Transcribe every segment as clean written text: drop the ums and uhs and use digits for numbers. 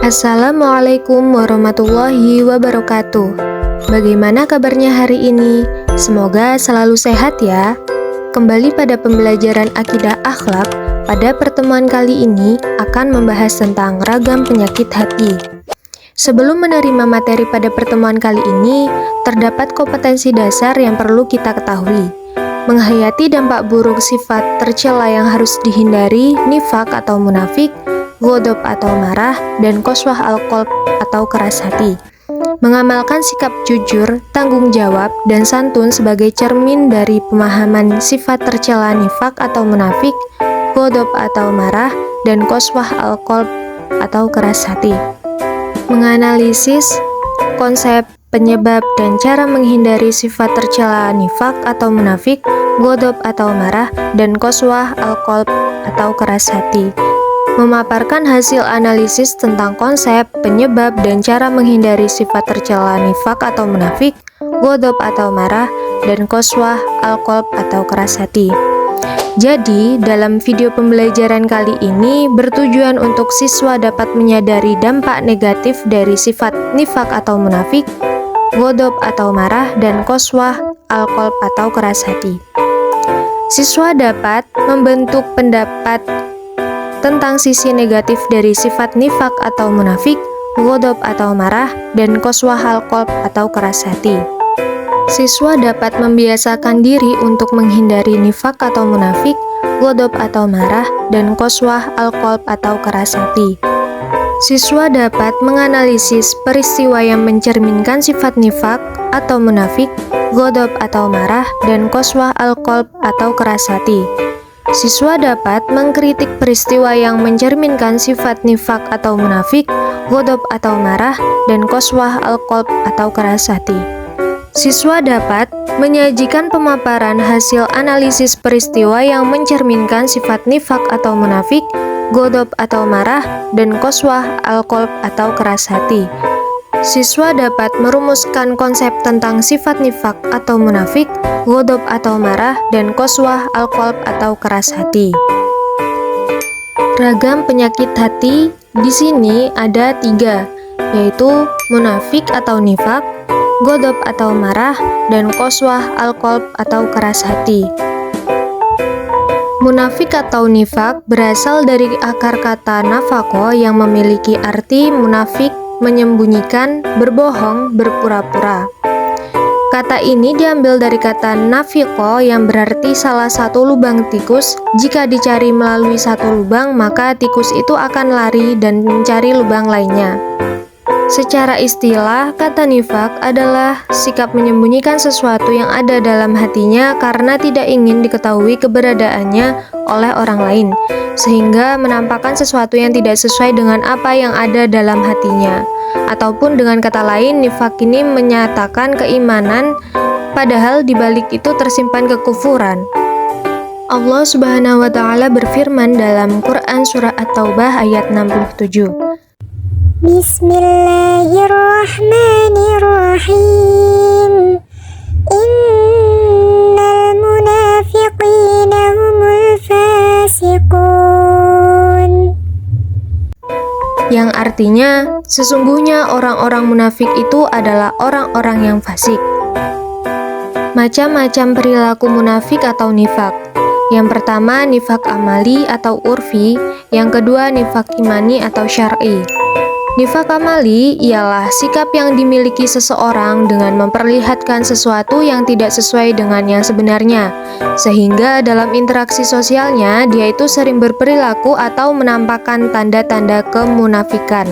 Assalamualaikum warahmatullahi wabarakatuh. Bagaimana kabarnya hari ini? Semoga selalu sehat ya. Kembali pada pembelajaran akidah akhlak, pada pertemuan kali ini akan membahas tentang ragam penyakit hati. Sebelum menerima materi pada pertemuan kali ini, terdapat kompetensi dasar yang perlu kita ketahui. Menghayati dampak buruk sifat tercela yang harus dihindari, nifak atau munafik, ghadab atau marah, dan qaswah al-qalb atau keras hati. Mengamalkan sikap jujur, tanggung jawab, dan santun sebagai cermin dari pemahaman sifat tercela nifak atau munafik, ghadab atau marah, dan qaswah al-qalb atau keras hati. Menganalisis konsep, penyebab, dan cara menghindari sifat tercela nifak atau munafik, ghadab atau marah, dan qaswah al-qalb atau keras hati. Memaparkan hasil analisis tentang konsep, penyebab, dan cara menghindari sifat tercela nifak atau munafik, ghadab atau marah, dan qaswah al-qalb atau keras hati. Jadi, dalam video pembelajaran kali ini bertujuan untuk siswa dapat menyadari dampak negatif dari sifat nifak atau munafik, ghadab atau marah, dan qaswah al-qalb atau keras hati. Siswa dapat membentuk pendapat tentang sisi negatif dari sifat nifak atau munafik, ghadab atau marah, dan qaswah al-qalb atau keras hati. Siswa dapat membiasakan diri untuk menghindari nifak atau munafik, ghadab atau marah, dan qaswah al-qalb atau keras hati. Siswa dapat menganalisis peristiwa yang mencerminkan sifat nifak atau munafik, ghadab atau marah, dan qaswah al-qalb atau keras hati. Siswa dapat mengkritik peristiwa yang mencerminkan sifat nifak atau munafik, ghadab atau marah, dan qaswah al-qalb atau keras hati. Siswa dapat menyajikan pemaparan hasil analisis peristiwa yang mencerminkan sifat nifak atau munafik, ghadab atau marah, dan qaswah al-qalb atau keras hati. Siswa dapat merumuskan konsep tentang sifat nifak atau munafik, ghadab atau marah, dan qaswah al-qalb atau keras hati. Ragam penyakit hati di sini ada 3, yaitu munafik atau nifak, ghadab atau marah, dan qaswah al-qalb atau keras hati. Munafik atau nifak berasal dari akar kata nafaqo yang memiliki arti munafik, menyembunyikan, berbohong, berpura-pura. Kata ini diambil dari kata nafiqo yang berarti salah satu lubang tikus. Jika dicari melalui satu lubang, maka tikus itu akan lari dan mencari lubang lainnya. Secara istilah, kata nifak adalah sikap menyembunyikan sesuatu yang ada dalam hatinya karena tidak ingin diketahui keberadaannya oleh orang lain, sehingga menampakkan sesuatu yang tidak sesuai dengan apa yang ada dalam hatinya. Ataupun dengan kata lain, nifak ini menyatakan keimanan, padahal di balik itu tersimpan kekufuran. Allah Subhanahu wa Ta'ala berfirman dalam Quran Surah At-Taubah ayat 67. Bismillahirrahmanirrahim. Innal munafiqina humul fasiqun. Yang artinya, sesungguhnya orang-orang munafik itu adalah orang-orang yang fasik. Macam-macam perilaku munafik atau nifak. Yang pertama, nifak amali atau urfi. Yang kedua, nifak imani atau syar'i. Nifak amali ialah sikap yang dimiliki seseorang dengan memperlihatkan sesuatu yang tidak sesuai dengan yang sebenarnya, sehingga dalam interaksi sosialnya dia itu sering berperilaku atau menampakkan tanda-tanda kemunafikan.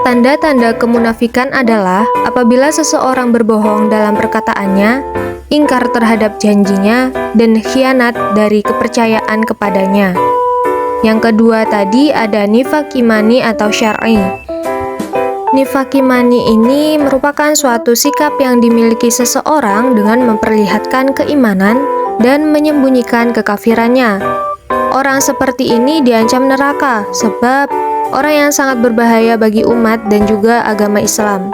Tanda-tanda kemunafikan adalah apabila seseorang berbohong dalam perkataannya, ingkar terhadap janjinya, dan khianat dari kepercayaan kepadanya. Yang kedua tadi ada nifak imani atau syar'i. Nifak imani ini merupakan suatu sikap yang dimiliki seseorang dengan memperlihatkan keimanan dan menyembunyikan kekafirannya. Orang seperti ini diancam neraka sebab orang yang sangat berbahaya bagi umat dan juga agama Islam.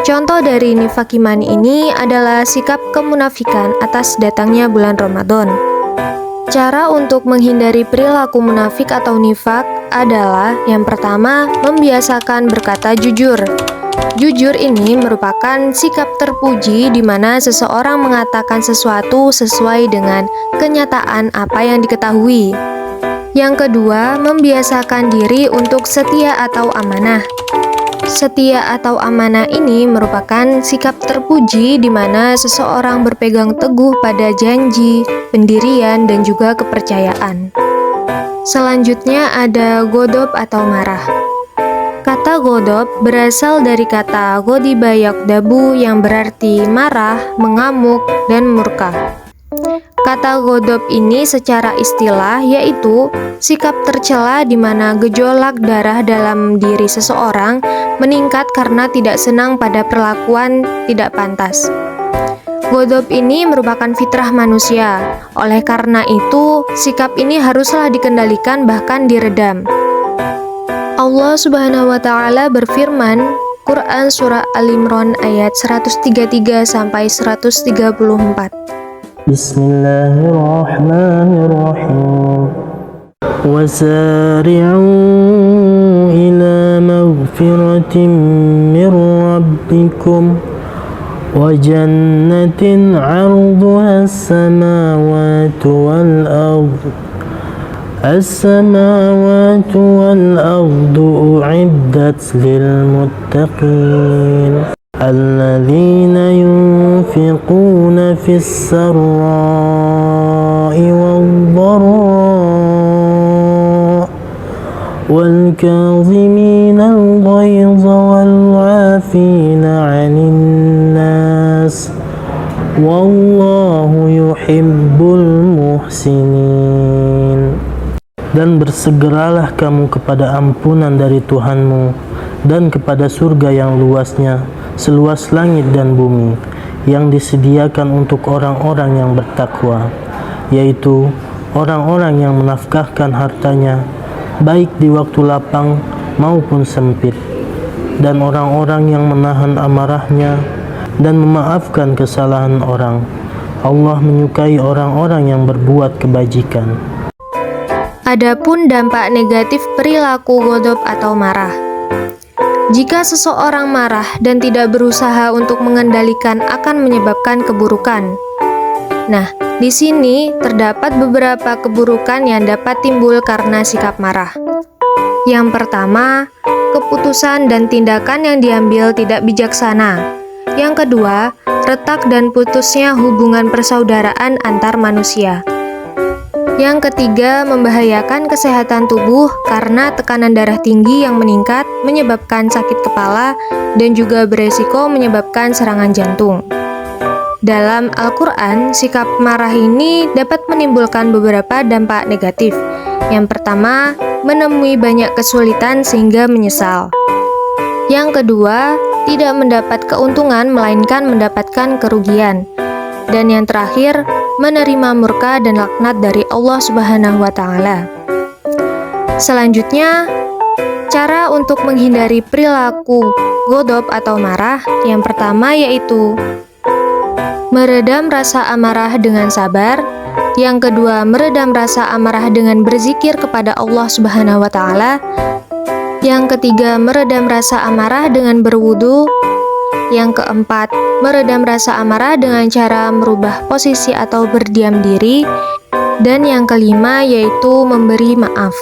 Contoh dari nifak imani ini adalah sikap kemunafikan atas datangnya bulan Ramadan. Cara untuk menghindari perilaku munafik atau nifak adalah yang pertama, membiasakan berkata jujur. Jujur ini merupakan sikap terpuji di mana seseorang mengatakan sesuatu sesuai dengan kenyataan apa yang diketahui. Yang kedua, membiasakan diri untuk setia atau amanah. Setia atau amanah ini merupakan sikap terpuji di mana seseorang berpegang teguh pada janji, pendirian, dan juga kepercayaan. Selanjutnya ada godob atau marah. Kata godob berasal dari kata godiba yakdabu yang berarti marah, mengamuk, dan murka. Kata godob ini secara istilah yaitu sikap tercela di mana gejolak darah dalam diri seseorang meningkat karena tidak senang pada perlakuan tidak pantas. Godob ini merupakan fitrah manusia, oleh karena itu sikap ini haruslah dikendalikan bahkan diredam. Allah Subhanahu wa Ta'ala berfirman, Quran Surah Al-Imran ayat 133 sampai 134. Bismillahirrahmanirrahim. Wasari'u ila maghfiratin min rabbikum wa jannatin 'arduha as-samawati wal ardh wal ardu u'iddat lil muttaqin الذين ينفقون في السراء والضراء والكاظمين الغيظ والعافين عن الناس والله يحب المحسنين. Dan bersegeralah kamu kepada ampunan dari Tuhanmu dan kepada surga yang luasnya seluas langit dan bumi, yang disediakan untuk orang-orang yang bertakwa, yaitu orang-orang yang menafkahkan hartanya baik di waktu lapang maupun sempit, dan orang-orang yang menahan amarahnya dan memaafkan kesalahan orang. Allah menyukai orang-orang yang berbuat kebajikan. Adapun dampak negatif perilaku godob atau marah. Jika seseorang marah dan tidak berusaha untuk mengendalikan akan menyebabkan keburukan. Nah, di sini terdapat beberapa keburukan yang dapat timbul karena sikap marah. Yang pertama, keputusan dan tindakan yang diambil tidak bijaksana. Yang kedua, retak dan putusnya hubungan persaudaraan antar manusia. Yang ketiga, membahayakan kesehatan tubuh karena tekanan darah tinggi yang meningkat menyebabkan sakit kepala dan juga beresiko menyebabkan serangan jantung. Dalam Al-Quran, sikap marah ini dapat menimbulkan beberapa dampak negatif. Yang pertama, menemui banyak kesulitan sehingga menyesal. Yang kedua, tidak mendapat keuntungan melainkan mendapatkan kerugian. Dan yang terakhir, menerima murka dan laknat dari Allah Subhanahu wa Ta'ala. Selanjutnya, cara untuk menghindari perilaku godob atau marah. Yang pertama yaitu meredam rasa amarah dengan sabar. Yang kedua, meredam rasa amarah dengan berzikir kepada Allah Subhanahu wa Ta'ala. Yang ketiga, meredam rasa amarah dengan berwudu. Yang keempat, meredam rasa amarah dengan cara merubah posisi atau berdiam diri. Dan yang kelima yaitu memberi maaf.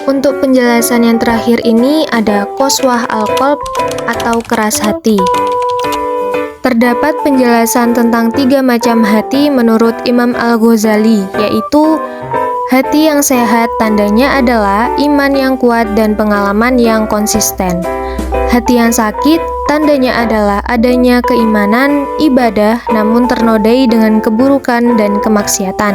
Untuk penjelasan yang terakhir ini ada qaswah al-qalb atau keras hati. Terdapat penjelasan tentang 3 macam hati menurut Imam Al-Ghazali, yaitu hati yang sehat tandanya adalah iman yang kuat dan pengalaman yang konsisten. Hati yang sakit tandanya adalah adanya keimanan, ibadah, namun ternodai dengan keburukan dan kemaksiatan.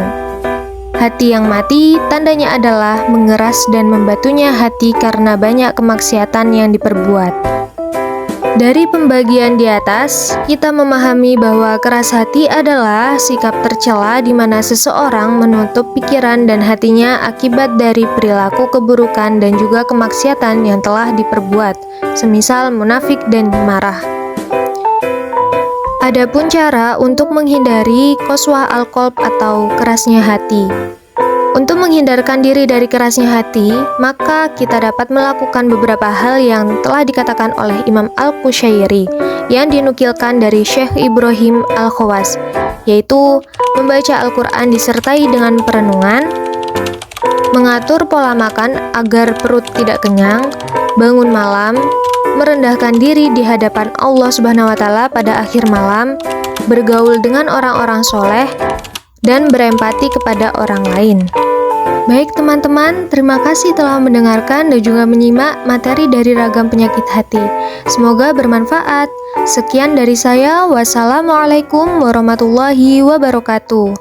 Hati yang mati tandanya adalah mengeras dan membatunya hati karena banyak kemaksiatan yang diperbuat. Dari pembagian di atas, kita memahami bahwa keras hati adalah sikap tercela di mana seseorang menutup pikiran dan hatinya akibat dari perilaku keburukan dan juga kemaksiatan yang telah diperbuat, semisal munafik dan marah. Adapun cara untuk menghindari qaswah al-qalb atau kerasnya hati. Untuk menghindarkan diri dari kerasnya hati, maka kita dapat melakukan beberapa hal yang telah dikatakan oleh Imam Al-Qushairi yang dinukilkan dari Syekh Ibrahim Al-Khawas, yaitu membaca Al-Quran disertai dengan perenungan, mengatur pola makan agar perut tidak kenyang, bangun malam, merendahkan diri di hadapan Allah Subhanahu wa Ta'ala pada akhir malam, bergaul dengan orang-orang soleh, dan berempati kepada orang lain. Baik teman-teman, terima kasih telah mendengarkan dan juga menyimak materi dari ragam penyakit hati. Semoga bermanfaat. Sekian dari saya. Wassalamualaikum warahmatullahi wabarakatuh.